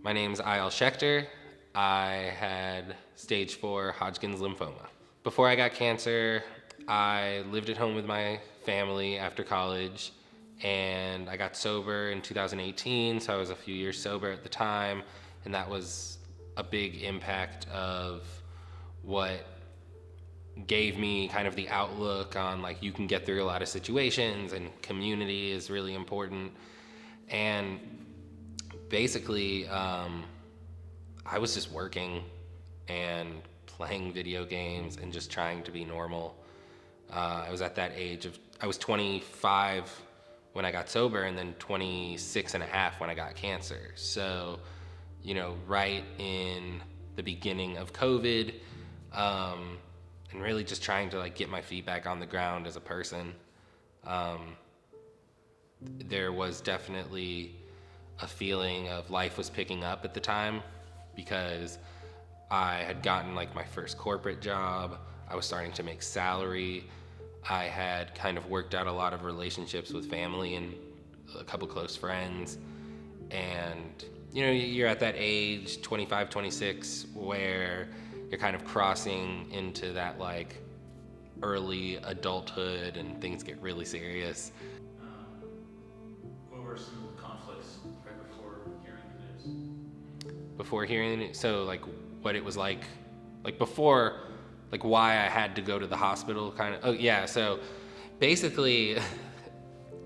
My name's Eyal Schechter. I had stage 4 Hodgkin's lymphoma. Before I got cancer, I lived at home with my family after college, and I got sober in 2018, so I was a few years sober at the time, and that was a big impact of what gave me kind of the outlook on like you can get through a lot of situations and community is really important. And basically, I was just working and playing video games and just trying to be normal. I was at that age of, I was 25 when I got sober and then 26 and a half when I got cancer. So, right in the beginning of COVID, and really just trying to like get my feet back on the ground as a person. There was definitely a feeling of life was picking up at the time because I had gotten like my first corporate job. I was starting to make salary. I had kind of worked out a lot of relationships with family and a couple close friends. And, you're at that age, 25, 26, where you're kind of crossing into that like early adulthood and things get really serious. What were some conflicts right before hearing the news? Before hearing it, so like what it was like before, like why I had to go to the hospital kind of. Oh yeah, so basically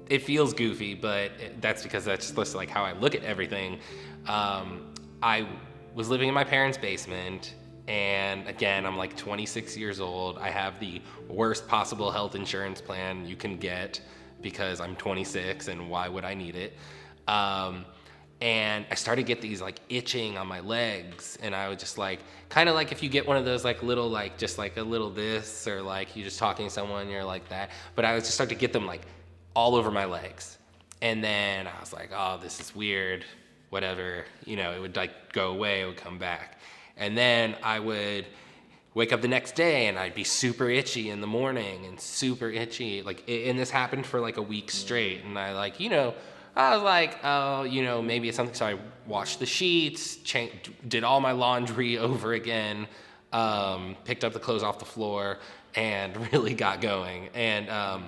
it feels goofy, but that's because that's just like how I look at everything. I was living in my parents' basement, and again, I'm like 26 years old. I have the worst possible health insurance plan you can get because I'm 26, and why would I need it? And I started to get these like itching on my legs, and I was just like, kind of like if you get one of those like little like just like a little this, or like you're just talking to someone, you're like that. But I was just starting to get them like all over my legs, and then I was like, oh, this is weird. Whatever, it would like go away, it would come back. And then I would wake up the next day and I'd be super itchy in the morning and super itchy. And this happened for like a week straight. And I was like, oh, maybe it's something. So I washed the sheets, did all my laundry over again, picked up the clothes off the floor and really got going. And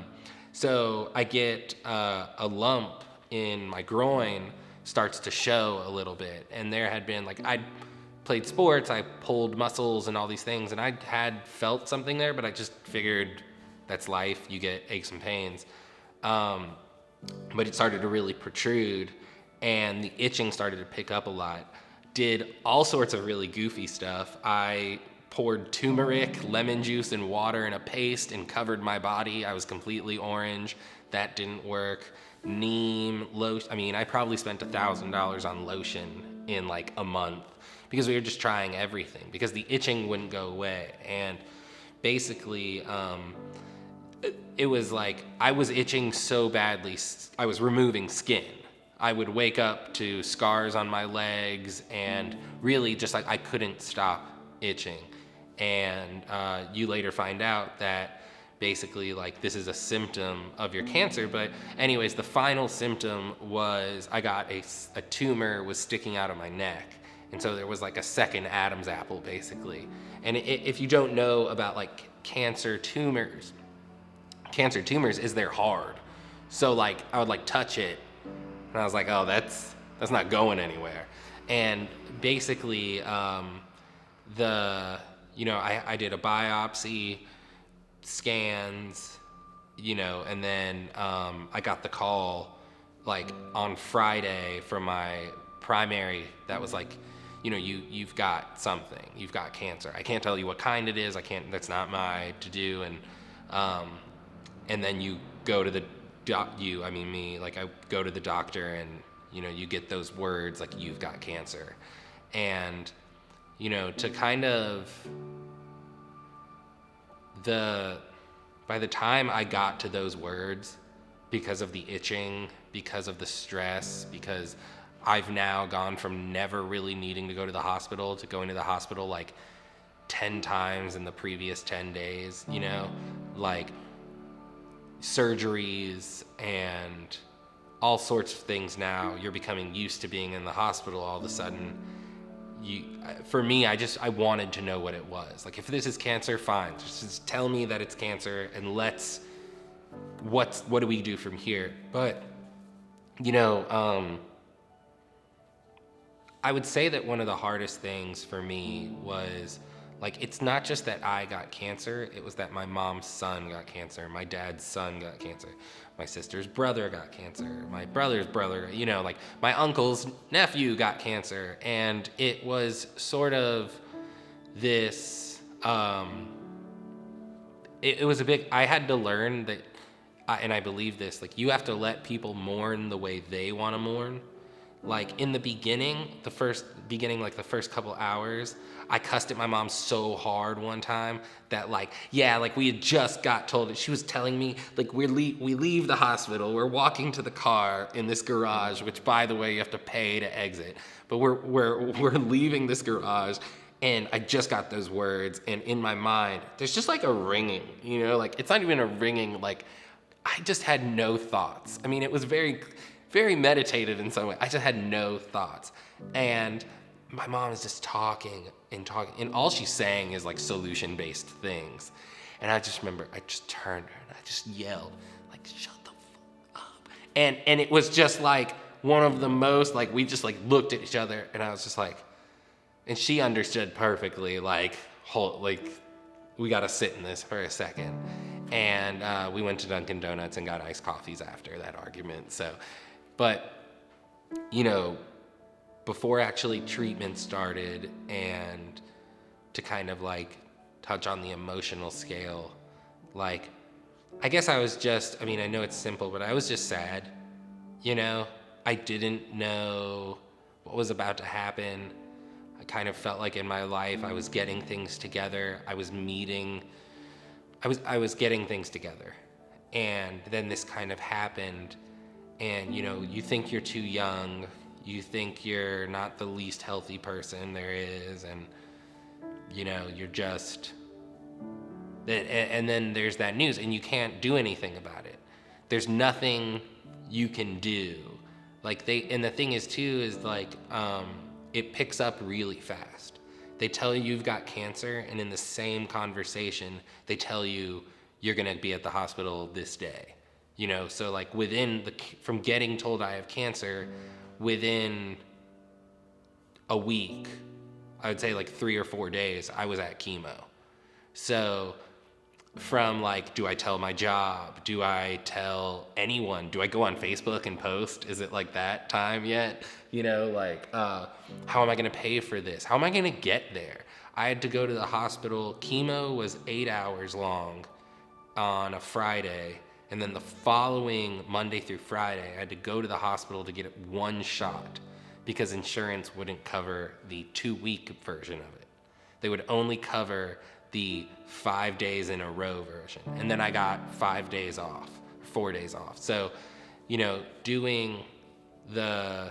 so I get a lump in my groin, starts to show a little bit. And there had been like, I'd played sports, I pulled muscles and all these things, and I had felt something there, but I just figured that's life, you get aches and pains. But it started to really protrude, and the itching started to pick up a lot. Did all sorts of really goofy stuff. I poured turmeric, lemon juice, and water in a paste and covered my body. I was completely orange. That didn't work. Neem, lotion. I probably spent $1,000 on lotion in like a month because we were just trying everything because the itching wouldn't go away. And basically, it was like I was itching so badly, I was removing skin. I would wake up to scars on my legs and really just like I couldn't stop itching. And you later find out that basically like this is a symptom of your cancer. But anyways, the final symptom was I got a tumor was sticking out of my neck. And so there was like a second Adam's apple basically. And if you don't know about like cancer tumors is they're hard. So like I would like touch it and I was like, oh, that's not going anywhere. And basically I did a biopsy, scans, and then I got the call like on Friday from my primary that was like, you've got something, you've got cancer. I can't tell you what kind it is. That's not my to do. And then you go to the I go to the doctor and, you get those words like you've got cancer. And, to kind of by the time I got to those words, because of the itching, because of the stress, because I've now gone from never really needing to go to the hospital to going to the hospital like 10 times in the previous 10 days, like surgeries and all sorts of things now. You're becoming used to being in the hospital all of a sudden. For me, I wanted to know what it was. Like, if this is cancer, fine. Just tell me that it's cancer, and what do we do from here? But, I would say that one of the hardest things for me was, like, it's not just that I got cancer, it was that my mom's son got cancer, my dad's son got cancer, my sister's brother got cancer, my brother's brother, like, my uncle's nephew got cancer. And it was sort of this, it was I had to learn that, and I believe this, like, you have to let people mourn the way they want to mourn. Like, in the beginning, the first couple hours, I cussed at my mom so hard one time that, like, we had just got told. She was telling me, like, we leave the hospital, we're walking to the car in this garage, which, by the way, you have to pay to exit. But we're leaving this garage, and I just got those words, and in my mind, there's just like a ringing, like, it's not even a ringing, like, I just had no thoughts. I mean, it was very, very meditative in some way. I just had no thoughts. And my mom is just talking, and all she's saying is, like, solution-based things. And I just remember, I just turned her and I just yelled, like, shut the fuck up. And it was just, like, one of the most, like, we just, like, looked at each other, and I was just like, and she understood perfectly, like, we got to sit in this for a second. And we went to Dunkin' Donuts and got iced coffees after that argument. So, but, before actually treatment started, and to kind of, like, touch on the emotional scale, like, I guess I was just, I mean, I know it's simple, but I was just sad, I didn't know what was about to happen. I kind of felt like in my life I was getting things together. I was getting things together. And then this kind of happened, and, you think you're too young. You think you're not the least healthy person there is, and, you're just... And then there's that news, and you can't do anything about it. There's nothing you can do. Like, and the thing is, too, is, like, it picks up really fast. They tell you you've got cancer, and in the same conversation, they tell you you're going to be at the hospital this day. So, like, from getting told I have cancer, within a week, I would say, like, 3 or 4 days, I was at chemo. So, from, like, do I tell my job? Do I tell anyone? Do I go on Facebook and post? Is it, like, that time yet? How am I going to pay for this? How am I going to get there? I had to go to the hospital. Chemo was 8 hours long on a Friday. And then the following Monday through Friday, I had to go to the hospital to get one shot because insurance wouldn't cover the 2-week version of it. They would only cover the 5 days in a row version. And then I got 5 days off, 4 days off. So, doing the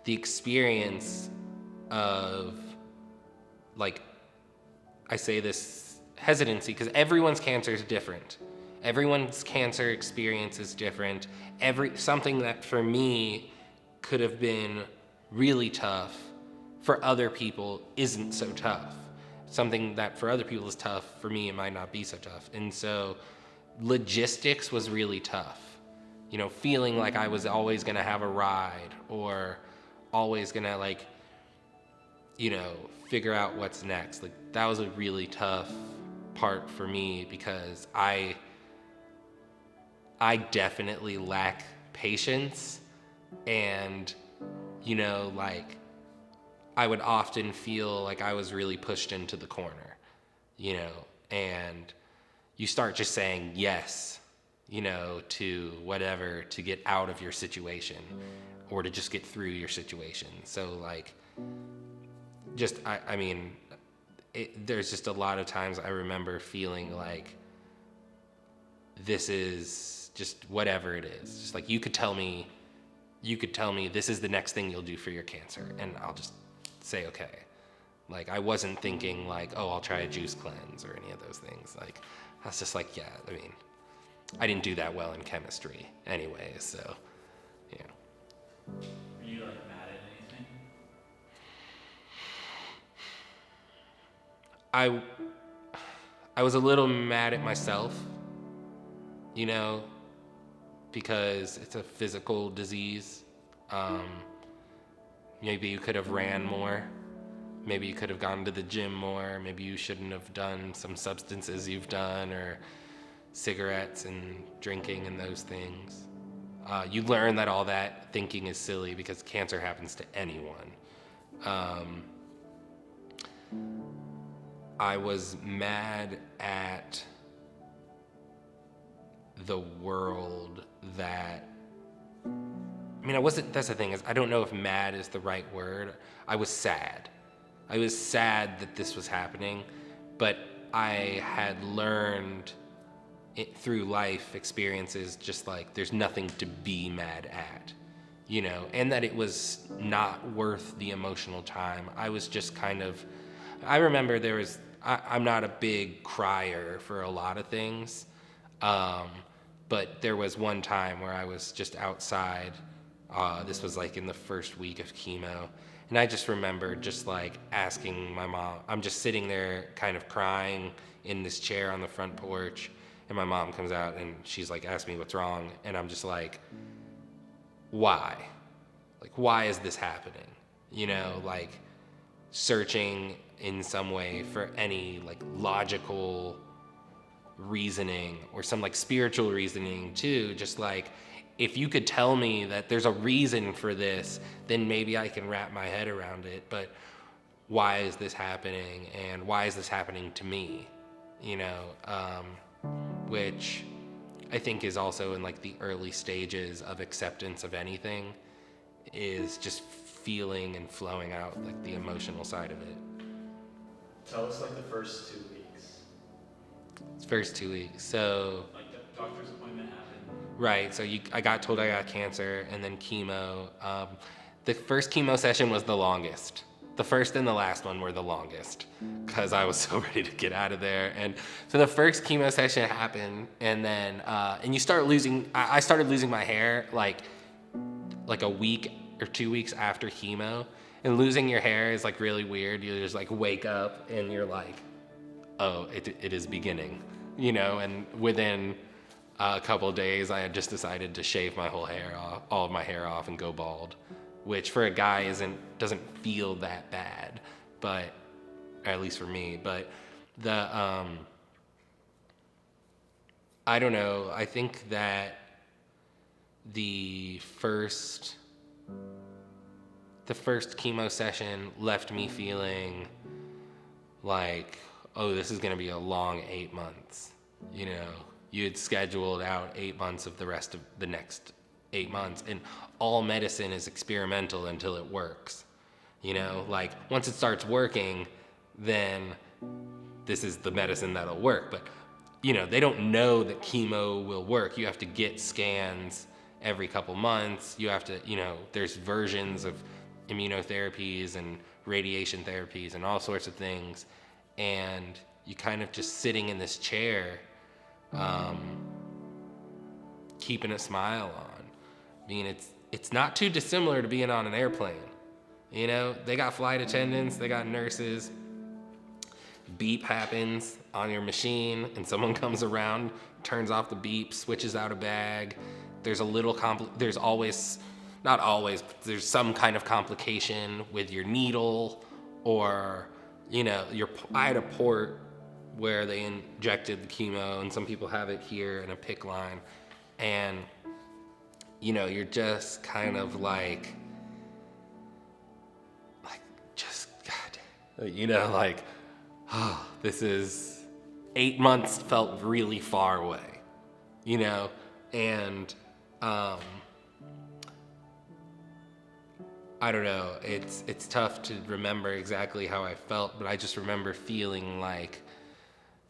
experience of, like, I say this hesitancy because everyone's cancer is different. Everyone's cancer experience is different. Something that for me could have been really tough, for other people isn't so tough. Something that for other people is tough, for me it might not be so tough. And so logistics was really tough. Feeling like I was always gonna have a ride, or always gonna, like, figure out what's next. Like, that was a really tough part for me because I definitely lack patience, and, like, I would often feel like I was really pushed into the corner, and you start just saying yes, to whatever to get out of your situation or to just get through your situation. So, like, just, I mean, there's just a lot of times I remember feeling like this is just whatever it is. Just like, you could tell me this is the next thing you'll do for your cancer, and I'll just say okay. Like, I wasn't thinking, like, oh, I'll try a juice cleanse or any of those things. Like, I was just like, yeah, I mean, I didn't do that well in chemistry anyway, so, yeah. Are you like mad at anything? I was a little mad at myself, you know, because it's a physical disease. Maybe you could have ran more. Maybe you could have gone to the gym more. Maybe you shouldn't have done some substances you've done, or cigarettes and drinking and those things. You learn that all that thinking is silly because cancer happens to anyone. I was mad at the world that, I mean, I wasn't, that's the thing, is I don't know if mad is the right word. I was sad. I was sad that this was happening, but I had learned it through life experiences, just like there's nothing to be mad at, you know, and that it was not worth the emotional time. I was just kind of, I remember I'm not a big crier for a lot of things, but there was one time where I was just outside. This was like in the first week of chemo. And I just remember just like asking my mom, I'm just sitting there kind of crying in this chair on the front porch. And my mom comes out and she's like, ask me what's wrong. And I'm just like, why? Like, why is this happening? You know, like searching in some way for any like logical reasoning or some like spiritual reasoning too. Just like, if you could tell me that there's a reason for this, then maybe I can wrap my head around it. But why is this happening? And why is this happening to me? You know, which I think is also in like the early stages of acceptance of anything, is just feeling and flowing out like the emotional side of it. Tell us like the first 2 weeks. First 2 weeks. So Like the doctor's appointment happened. right, so I got told I got cancer, and then chemo. The first chemo session was the longest. The first and the last one were the longest, because I was so ready to get out of there. And so the first chemo session happened, and then and you start losing. I started losing my hair like a week or 2 weeks after chemo. And losing your hair is like really weird. You just like wake up and you're like, oh, it is beginning, you know. And within a couple of days, I had just decided to shave my whole hair off, all of my hair off, and go bald, which for a guy doesn't feel that bad, but at least for me. But the I don't know. I think that the first chemo session left me feeling like, oh, this is going to be a long 8 months. You know, you had scheduled out 8 months of the rest of the next 8 months, and all medicine is experimental until it works. You know, like once it starts working, then this is the medicine that'll work. But, you know, they don't know that chemo will work. You have to get scans every couple months. You have to, you know, there's versions of immunotherapies and radiation therapies and all sorts of things. And you kind of just sitting in this chair, keeping a smile on. I mean, it's not too dissimilar to being on an airplane. You know, they got flight attendants, they got nurses. Beep happens on your machine, and someone comes around, turns off the beep, switches out a bag. There's a little there's always, not always, but there's some kind of complication with your needle, or, you know, I had a port where they injected the chemo, and some people have it here in a PICC line, and, you know, you're just kind of like just, God, you know, like, oh, this is 8 months felt really far away, you know, and I don't know, it's tough to remember exactly how I felt, but I just remember feeling like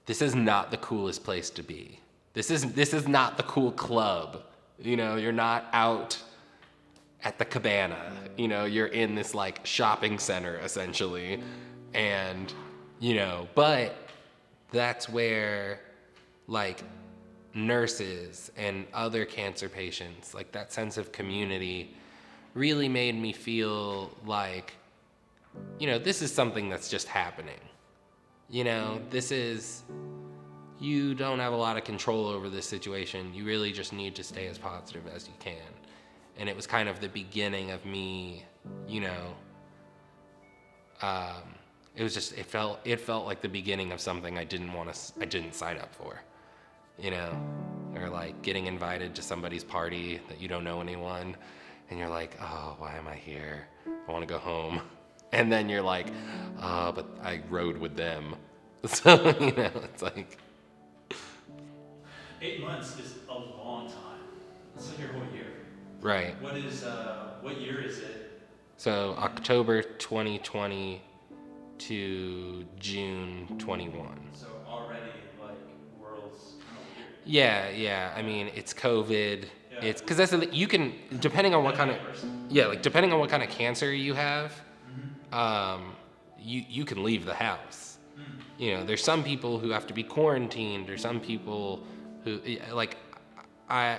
this is not the coolest place to be. This is not the cool club. You know, you're not out at the cabana. You know, you're in this like shopping center essentially. And, you know, but that's where like nurses and other cancer patients, like that sense of community really made me feel like, this is something that's just happening. You don't have a lot of control over this situation. You really just need to stay as positive as you can. And it was kind of the beginning of me, it felt like the beginning of something I didn't sign up for, or like getting invited to somebody's party that you don't know anyone, and you're like, oh, why am I here? I want to go home. And then you're like, but I rode with them. So, it's like... 8 months is a long time. It's like your whole year. Right. What year is it? So October 2020 to June 21. So already like world's weird. Yeah. I mean, it's COVID. Yeah. It's because that's you can, depending on what kind of cancer you have, you can leave the house. There's some people who have to be quarantined, or some people who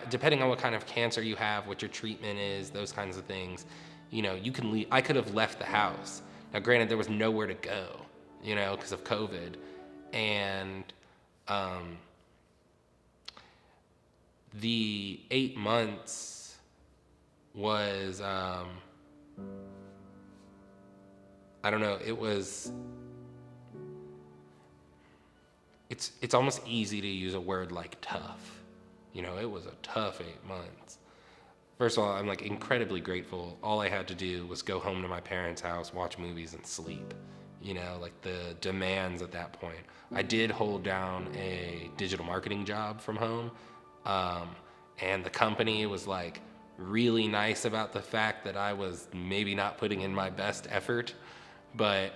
depending on what kind of cancer you have, what your treatment is, those kinds of things, you can leave. I could have left the house. Now, granted, there was nowhere to go, because of COVID. And the 8 months was, I don't know, it's almost easy to use a word like tough. It was a tough 8 months. First of all, I'm like incredibly grateful. All I had to do was go home to my parents' house, watch movies, and sleep. Like the demands at that point. I did hold down a digital marketing job from home, and the company was like really nice about the fact that I was maybe not putting in my best effort, but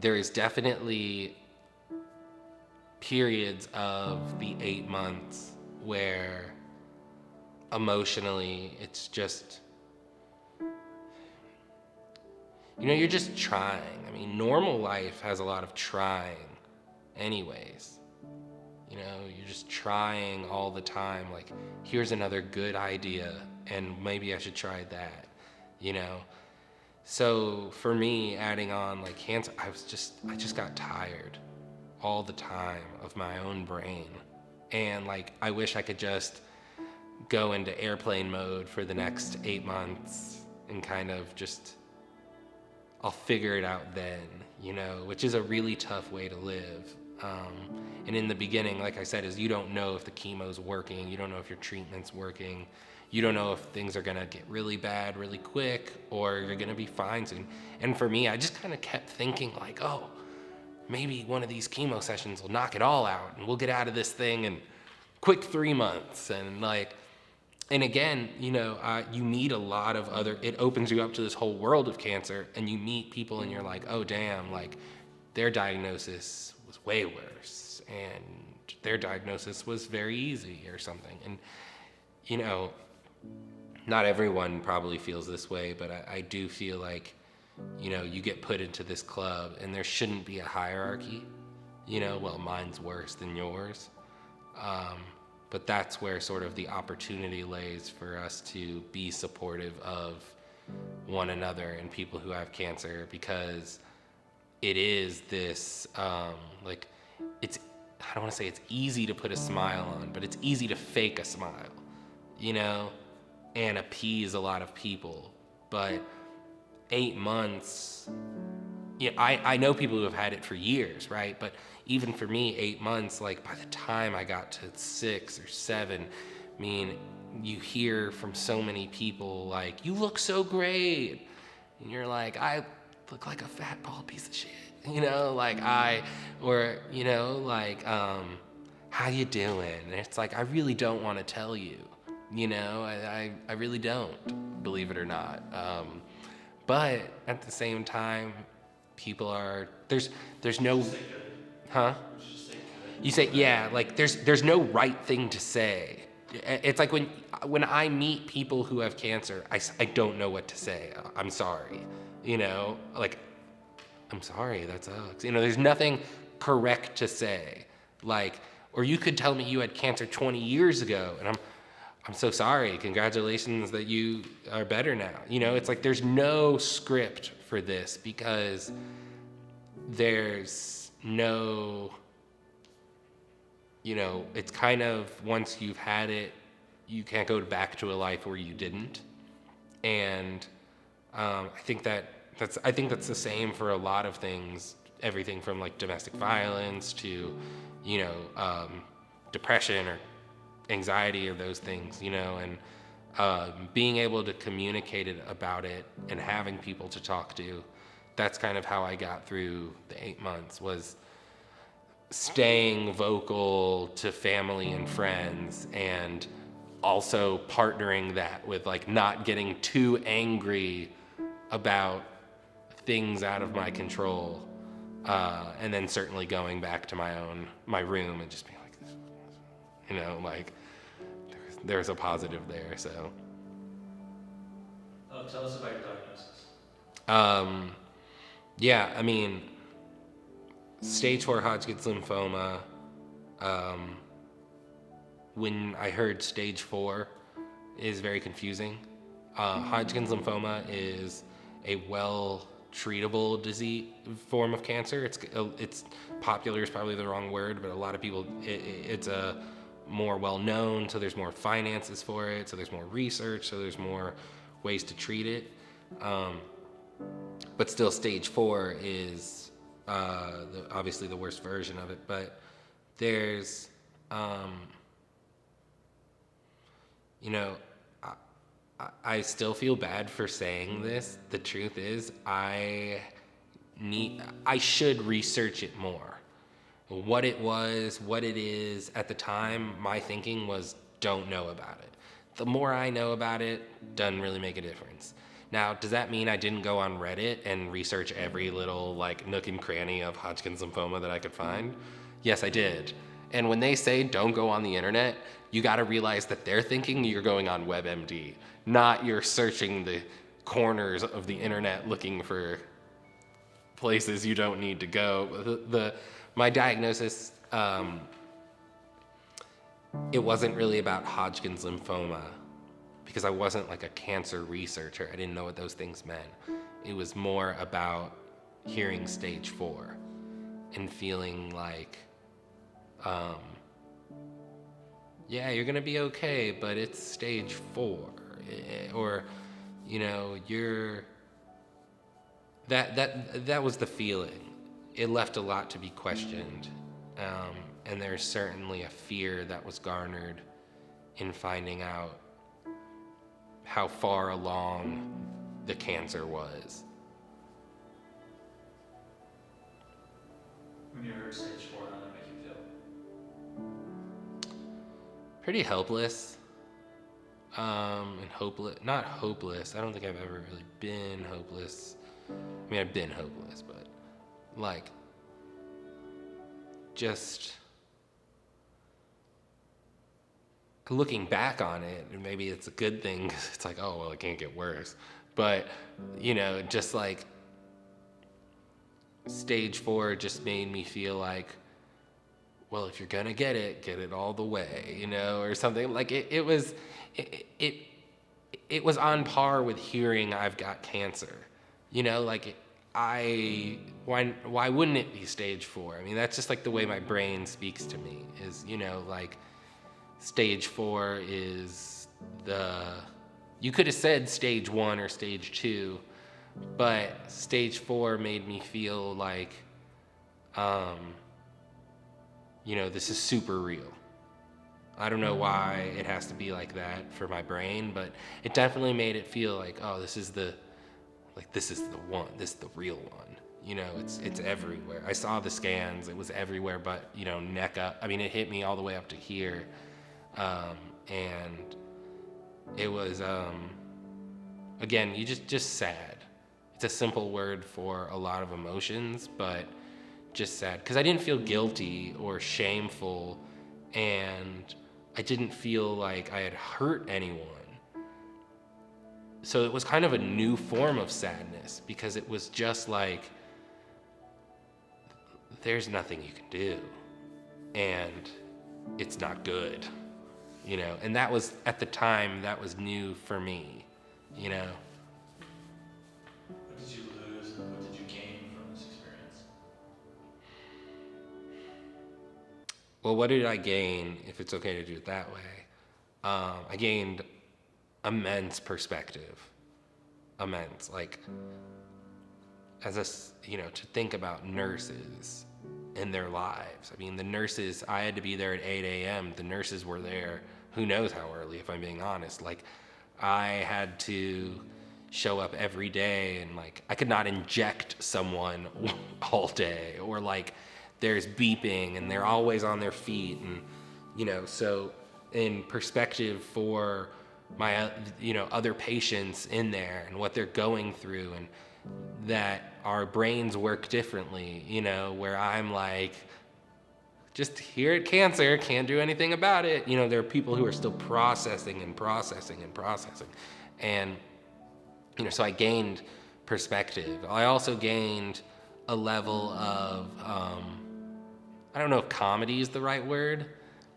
there is definitely periods of the 8 months where emotionally it's just, you're just trying. I mean, normal life has a lot of trying anyways. You're just trying all the time, like, here's another good idea and maybe I should try that, So for me, adding on like cancer, I just got tired all the time of my own brain. And like, I wish I could just go into airplane mode for the next 8 months and kind of just, I'll figure it out then, which is a really tough way to live. And in the beginning, like I said, is you don't know if the chemo's working, you don't know if your treatment's working, you don't know if things are gonna get really bad really quick, or you're gonna be fine soon. And for me, I just kind of kept thinking like, oh, maybe one of these chemo sessions will knock it all out and we'll get out of this thing in quick 3 months. And like, and again, you meet a lot of it opens you up to this whole world of cancer, and you meet people and you're like, oh damn, like their diagnosis was way worse and their diagnosis was very easy or something. And not everyone probably feels this way, but I do feel like, you get put into this club and there shouldn't be a hierarchy, well, mine's worse than yours. But that's where sort of the opportunity lays for us to be supportive of one another and people who have cancer, because it is this, I don't want to say it's easy to put a smile on, but it's easy to fake a smile, and appease a lot of people. But 8 months, I know people who have had it for years, right? But even for me, 8 months, like by the time I got to 6 or 7, I mean, you hear from so many people like, you look so great. And you're like, I look like a fat, bald piece of shit. How you doing? And it's like, I really don't want to tell you, I really don't, believe it or not. But at the same time, people are, there's no, huh? You say, yeah, like there's no right thing to say. It's like when I meet people who have cancer, I don't know what to say. I'm sorry, like, I'm sorry, that sucks. There's nothing correct to say. Like, Or you could tell me you had cancer 20 years ago, and I'm so sorry. Congratulations that you are better now. You know, it's like there's no script for this because there's no, you know, it's kind of once you've had it, you can't go back to a life where you didn't. And I think that's the same for a lot of things, everything from like domestic violence to, you know, depression or anxiety or those things, you know, and being able to communicate about it and having people to talk to. That's kind of how I got through the 8 months, was staying vocal to family and friends, and also partnering that with like not getting too angry about things out of my control, and then certainly going back to my room and just being like, you know, like there's a positive there. So tell us about your diagnosis. Yeah, I mean, stage 4 Hodgkin's lymphoma. When I heard stage 4 is very confusing. Hodgkin's lymphoma is a well-treatable disease form of cancer. It's popular is probably the wrong word, but a lot of people, it's a more well-known, so there's more finances for it, so there's more research, so there's more ways to treat it. But still, stage 4 is obviously the worst version of it. But there's, you know, I still feel bad for saying this. The truth is, I should research it more. What it was, what it is. At the time, my thinking was, don't know about it. The more I know about it, doesn't really make a difference. Now, does that mean I didn't go on Reddit and research every little like nook and cranny of Hodgkin's lymphoma that I could find? Yes, I did. And when they say don't go on the internet, you got to realize that they're thinking you're going on WebMD, not you're searching the corners of the internet looking for places you don't need to go. My diagnosis, it wasn't really about Hodgkin's lymphoma, because I wasn't like a cancer researcher. I didn't know what those things meant. It was more about hearing stage 4 and feeling like, yeah, you're gonna be okay, but it's stage 4, or, you know, that was the feeling. It left a lot to be questioned, and there's certainly a fear that was garnered in finding out how far along the cancer was. When you heard stage 4, how did that make you feel? Pretty helpless, and hopeless. Not hopeless. I don't think I've ever really been hopeless. I mean, I've been hopeless, but like, just looking back on it, and maybe it's a good thing, 'cause it's like, oh, well, it can't get worse. But, you know, just like stage 4 just made me feel like, well, if you're gonna get it all the way, you know, or something. Like it was on par with hearing I've got cancer, you know, like why wouldn't it be stage 4? I mean, that's just like the way my brain speaks to me, is, you know, like, stage 4 is you could have said stage 1 or stage 2, but stage 4 made me feel like, you know, this is super real. I don't know why it has to be like that for my brain, but it definitely made it feel like, oh, this is the one, this is the real one. You know, it's everywhere. I saw the scans, it was everywhere, but, you know, neck up. I mean, it hit me all the way up to here. And it was, again, you just sad. It's a simple word for a lot of emotions, but just sad. Because I didn't feel guilty or shameful, and I didn't feel like I had hurt anyone. So it was kind of a new form of sadness, because it was just like, there's nothing you can do. And it's not good, and that was, at the time, that was new for me, What did you lose and what did you gain from this experience? Well, what did I gain, if it's okay to do it that way? I gained immense perspective. Immense. Like, to think about nurses and their lives. I mean, the nurses, I had to be there at 8 a.m. The nurses were there, who knows how early, if I'm being honest. Like, I had to show up every day, and like, I could not inject someone all day, or like, there's beeping and they're always on their feet, and so in perspective for my other patients in there and what they're going through, and that our brains work differently, where I'm like, just here at cancer, can't do anything about it. There are people who are still processing and processing and processing, and so I gained perspective. I also gained a level of I don't know if comedy is the right word,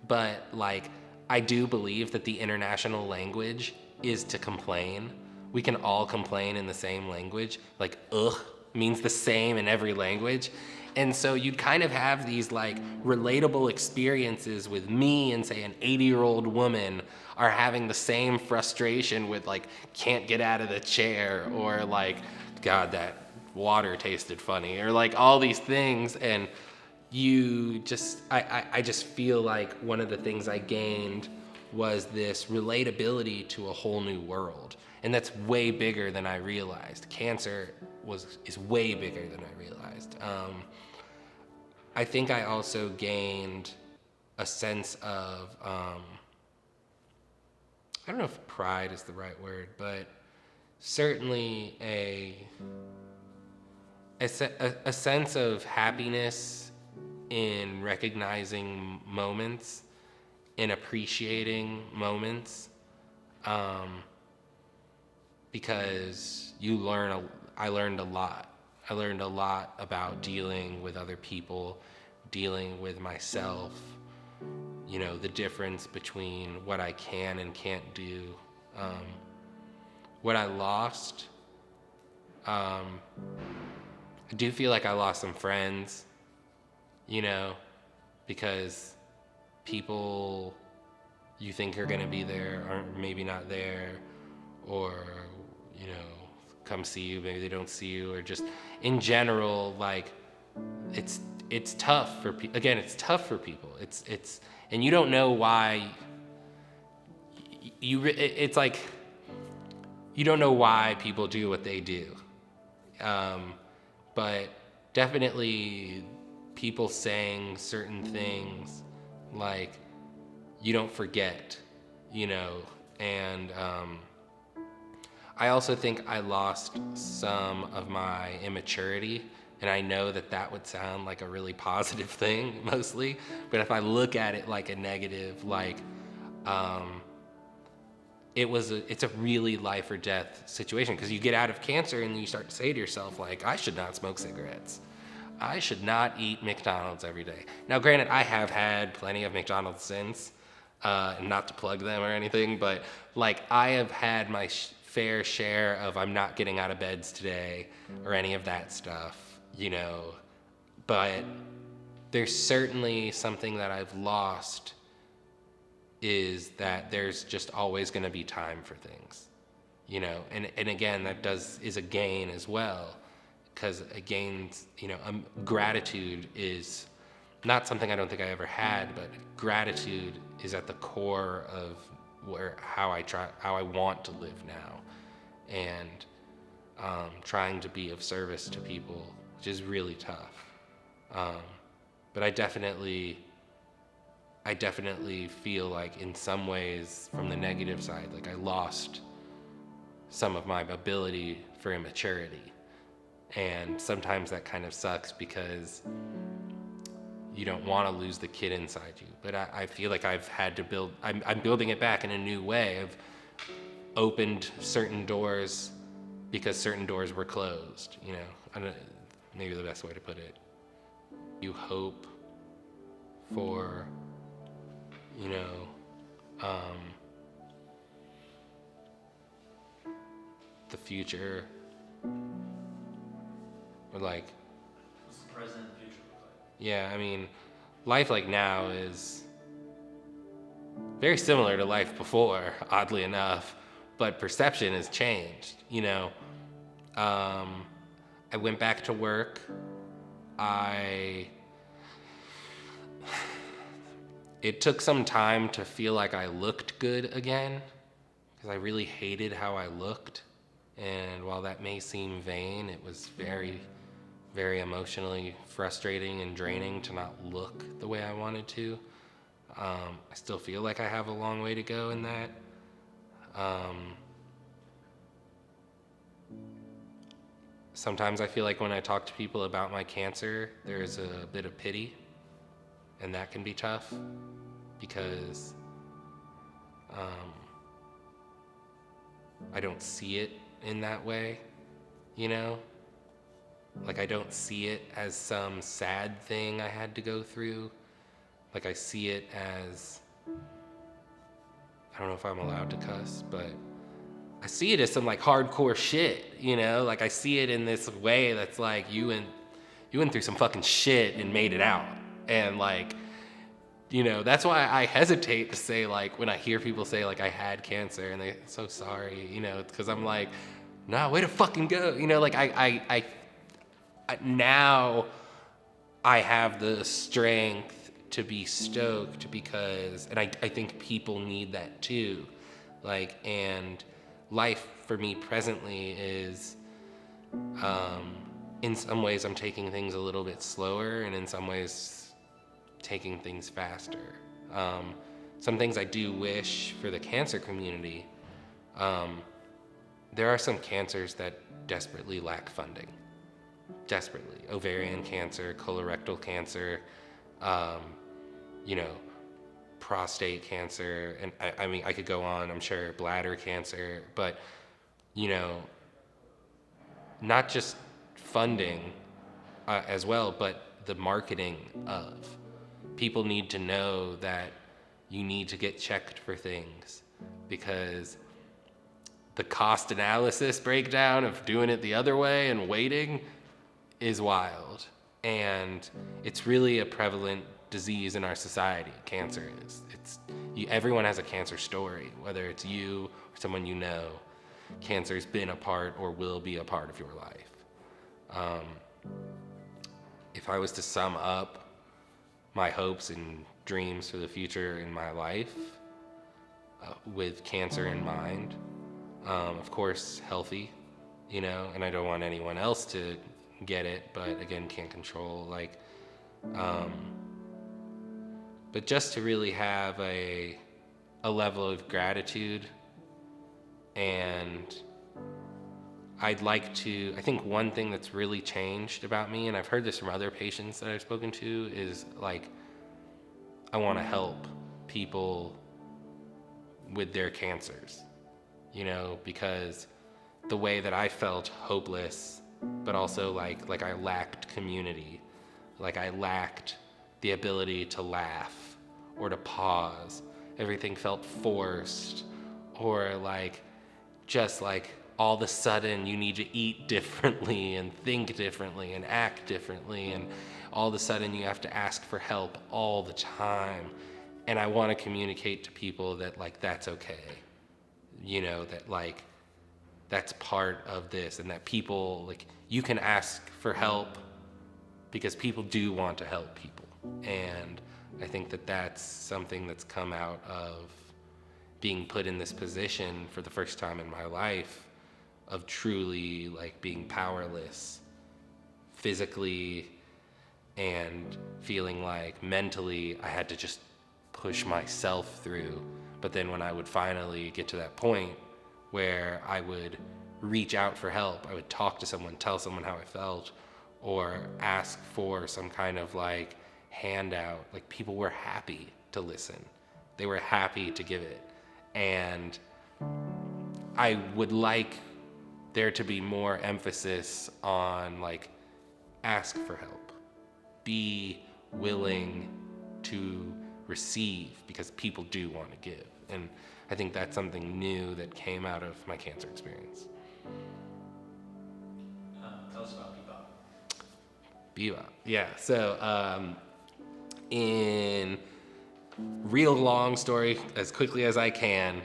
but like, I do believe that the international language is to complain. We can all complain in the same language. Like, ugh means the same in every language. And so you'd kind of have these like relatable experiences with me and, say, an 80-year-old woman are having the same frustration with like, can't get out of the chair, or like, God, that water tasted funny, or like all these things. And I just feel like one of the things I gained was this relatability to a whole new world. And that's way bigger than I realized. Cancer is way bigger than I realized. I think I also gained a sense of, I don't know if pride is the right word, but certainly a sense of happiness in recognizing moments, in appreciating moments, because I learned a lot. I learned a lot about dealing with other people, dealing with myself, the difference between what I can and can't do. What I lost, I do feel like I lost some friends, because people you think are gonna be there are maybe not there, or, come see you, maybe they don't see you, or just in general, like, it's tough for people. Again, it's tough for people. It's and you don't know why. It's like, you don't know why people do what they do, but definitely people saying certain things, like, you don't forget, and I also think I lost some of my immaturity, and I know that would sound like a really positive thing mostly, but if I look at it like a negative, like, it's a really life or death situation, because you get out of cancer and you start to say to yourself, like, I should not smoke cigarettes. I should not eat McDonald's every day. Now, granted, I have had plenty of McDonald's since, and not to plug them or anything, but like, I have had my fair share of, I'm not getting out of beds today, or any of that stuff, but there's certainly something that I've lost, is that there's just always going to be time for things, and again, is a gain as well, because again, gratitude is not something I don't think I ever had, but gratitude is at the core of how I want to live now, and trying to be of service to people, which is really tough. But I definitely feel like, in some ways, from the negative side, like, I lost some of my ability for immaturity, and sometimes that kind of sucks, because you don't want to lose the kid inside you. But I feel like I've had to I'm building it back in a new way. I've opened certain doors because certain doors were closed, I don't, maybe the best way to put it. You hope for you know, the future, or like, What's the present and future look like? yeah, I mean, life like now is very similar to life before, oddly enough, but perception has changed, you know. I went back to work. It took some time to feel like I looked good again, because I really hated how I looked. And while that may seem vain, it was very, very emotionally frustrating and draining to not look the way I wanted to. I still feel like I have a long way to go in that. Sometimes I feel like when I talk to people about my cancer, there's a bit of pity, and that can be tough because I don't see it in that way, you know? Like, I don't see it as some sad thing I had to go through. Like, I see it as, I don't know if I'm allowed to cuss, but I see it as some like hardcore shit, you know? Like, I see it in this way that's like, you went through some fucking shit and made it out. And like, you know, that's why I hesitate to say, like, when I hear people say like I had cancer and they're so sorry, you know, because I'm like, nah, way to fucking go. You know, like I now I have the strength to be stoked because, and I think people need that too. Like, and life for me presently is, in some ways I'm taking things a little bit slower, and in some ways taking things faster. Some things I do wish for the cancer community, there are some cancers that desperately lack funding. Desperately. Ovarian cancer, colorectal cancer, you know, prostate cancer, and I mean, I could go on, I'm sure, bladder cancer, but, you know, not just funding as well, but the marketing of. People need to know that you need to get checked for things, because the cost analysis breakdown of doing it the other way and waiting is wild. And it's really a prevalent disease in our society. Cancer is. Everyone has a cancer story, whether it's you or someone you know. Cancer's been a part or will be a part of your life. If I was to sum up my hopes and dreams for the future in my life, with cancer in mind, of course, healthy, you know, and I don't want anyone else to get it, but again, can't control, like, but just to really have a level of gratitude. And I think one thing that's really changed about me, and I've heard this from other patients that I've spoken to, is like, I want to help people with their cancers, you know, because the way that I felt hopeless, but also like I lacked community, like I lacked the ability to laugh or to pause. Everything felt forced, or like, just like, all of a sudden you need to eat differently and think differently and act differently, and all of a sudden you have to ask for help all the time. And I want to communicate to people that, like, that's okay, you know, that like that's part of this, and that people, like, you can ask for help because people do want to help people. And I think that that's something that's come out of being put in this position for the first time in my life, of truly like being powerless physically and feeling like mentally I had to just push myself through. But then when I would finally get to that point where I would reach out for help, I would talk to someone, tell someone how I felt, or ask for some kind of like handout, like, people were happy to listen. They were happy to give it. And I would like there to be more emphasis on, like, ask for help. Be willing to receive, because people do want to give. And I think that's something new that came out of my cancer experience. Tell us about Bebop. Yeah. So in real long story, as quickly as I can,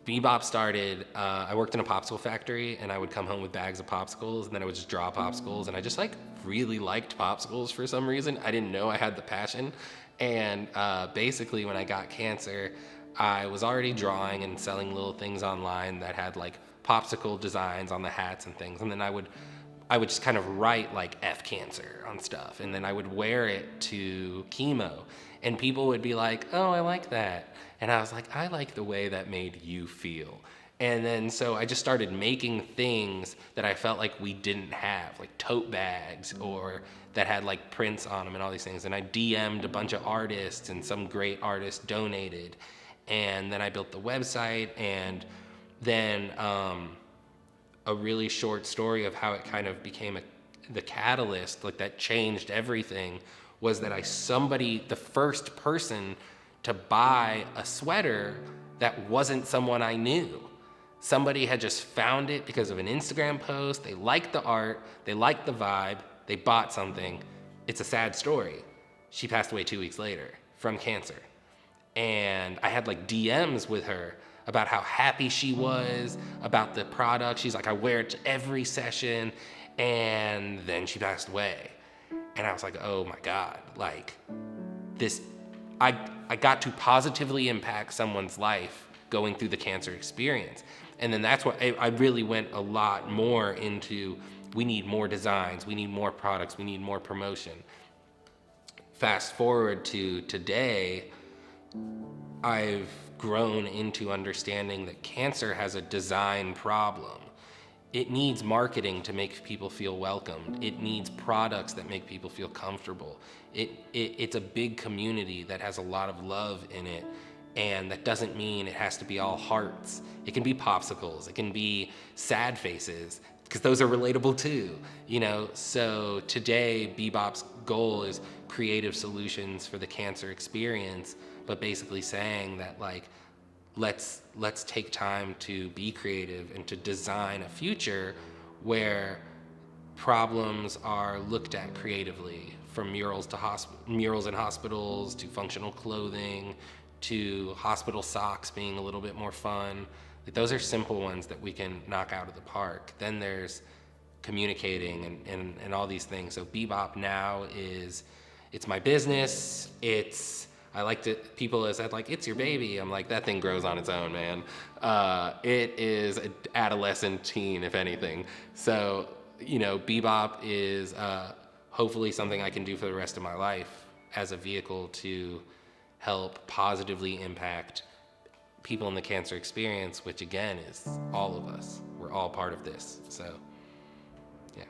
Bebop started, I worked in a popsicle factory, and I would come home with bags of popsicles, and then I would just draw popsicles, and I just really liked popsicles for some reason. I didn't know I had the passion. And basically when I got cancer, I was already drawing and selling little things online that had popsicle designs on the hats and things. And then I would just kind of write F cancer on stuff, and then I would wear it to chemo, and people would be like, oh, I like that. And I was like, I like the way that made you feel. And then so I just started making things that I felt like we didn't have, like tote bags, or that had prints on them and all these things. And I DM'd a bunch of artists, and some great artists donated. And then I built the website, and then a really short story of how it kind of became the catalyst, that changed everything, was that the first person to buy a sweater that wasn't someone I knew. Somebody had just found it because of an Instagram post. They liked the art, they liked the vibe, they bought something. It's a sad story. She passed away 2 weeks later from cancer. And I had DMs with her about how happy she was about the product. She's like, I wear it to every session. And then she passed away. And I was like, oh my God, I got to positively impact someone's life going through the cancer experience. And then that's what I really went a lot more into. We need more designs, we need more products, we need more promotion. Fast forward to today, I've grown into understanding that cancer has a design problem. It needs marketing to make people feel welcomed. It needs products that make people feel comfortable. It's a big community that has a lot of love in it, and that doesn't mean it has to be all hearts. It can be popsicles, it can be sad faces, because those are relatable too, So today, Bebop's goal is creative solutions for the cancer experience, but basically saying that let's take time to be creative and to design a future where problems are looked at creatively, from murals in hospitals, to functional clothing, to hospital socks being a little bit more fun. Those are simple ones that we can knock out of the park. Then there's communicating and all these things. So Bebop now it's my business. I like to, people have said it's your baby. I'm like, that thing grows on its own, man. It is an adolescent teen, if anything. So, Bebop is hopefully something I can do for the rest of my life as a vehicle to help positively impact people in the cancer experience, which again is all of us. We're all part of this. So, yeah.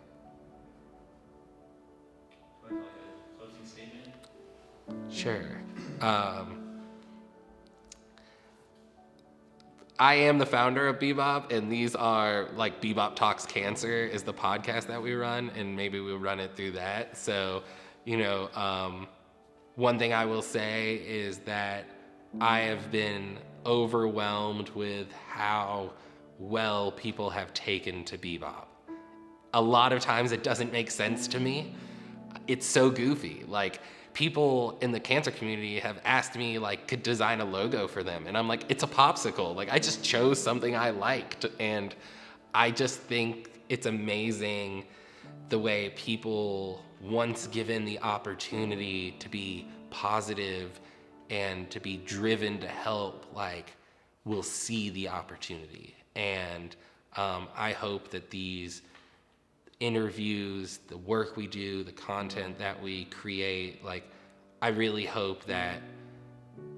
Would you like a closing statement? Sure. I am the founder of Bebop, and these are Bebop Talks Cancer is the podcast that we run, and maybe we'll run it through that. So, one thing I will say is that I have been overwhelmed with how well people have taken to Bebop. A lot of times it doesn't make sense to me. It's so goofy. People in the cancer community have asked me could design a logo for them, and I'm like, it's a popsicle. I just chose something I liked, and I just think it's amazing the way people, once given the opportunity to be positive and to be driven to help, will see the opportunity. And I hope that these interviews, the work we do, the content that we create, I really hope that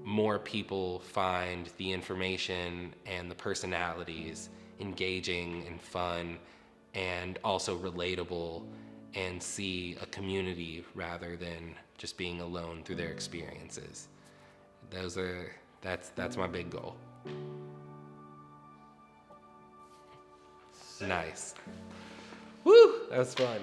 more people find the information and the personalities engaging and fun and also relatable, and see a community rather than just being alone through their experiences. That's my big goal. Nice. Woo! That was fun.